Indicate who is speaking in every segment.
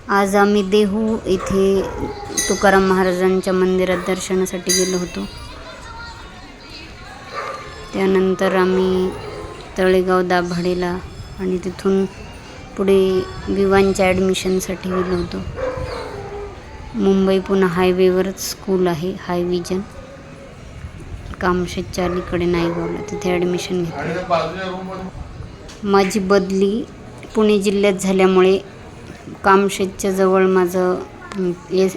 Speaker 1: आज आम्ही देहू येथे तुकाराम महाराजांच्या मंदिरात दर्शनासाठी गेलो होतो. त्यानंतर आम्ही तळेगाव दाभाडेला आणि तिथून पुढे विवांच्या ॲडमिशनसाठी गेलो होतो. मुंबई पुणे हायवेवरच स्कूल आहे, हाय विजन, कामशेतच्या अलीकडे नायगावला, तिथे ॲडमिशन घेतलं. माझी बदली पुणे जिल्ह्यात झाल्यामुळे कामशेतच्या जवळ माझं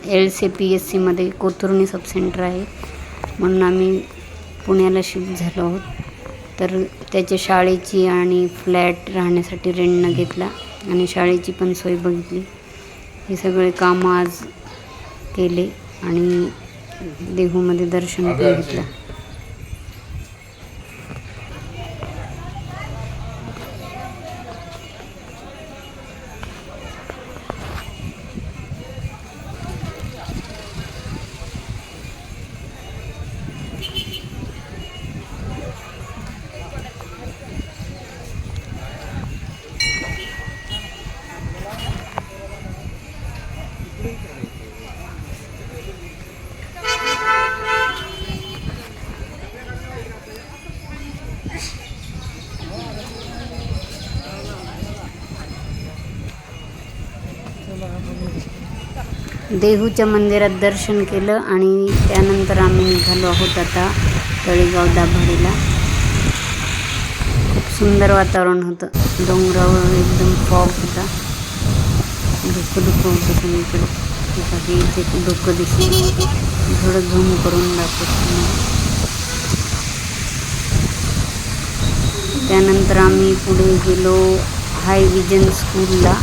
Speaker 1: LCPSCमध्ये कोथुर्णी सबसेंटर आहे, म्हणून आम्ही पुण्याला शिफ्ट झालो आहोत. तर त्याच्या शाळेची आणि फ्लॅट राहण्यासाठी रेंटनं घेतला आणि शाळेची पण सोय बघितली. हे सगळे कामं आज केले आणि देहूमध्ये दर्शन पण घेतलं. देहूच्या मंदिरात दर्शन केलं आणि त्यानंतर आम्ही निघालो आहोत आता तळेगाव दाभाडेला. खूप सुंदर वातावरण होतं, डोंगरावर एकदम फॉग होता, धुकं होतं सगळीकडे. इथे धुकं दिसतं, थोडं झूम करून दाखवतो. त्यानंतर आम्ही पुढे गेलो हाय विजन स्कूलला.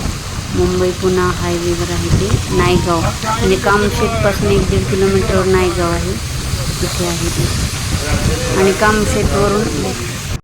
Speaker 1: मुंबई पुणे हायवेवर आहे ते, नायगाव, म्हणजे कामशेतपासून 1-1.5 किलोमीटरवर नायगाव आहे, तिथे आहे ते. आणि कामशेतवरून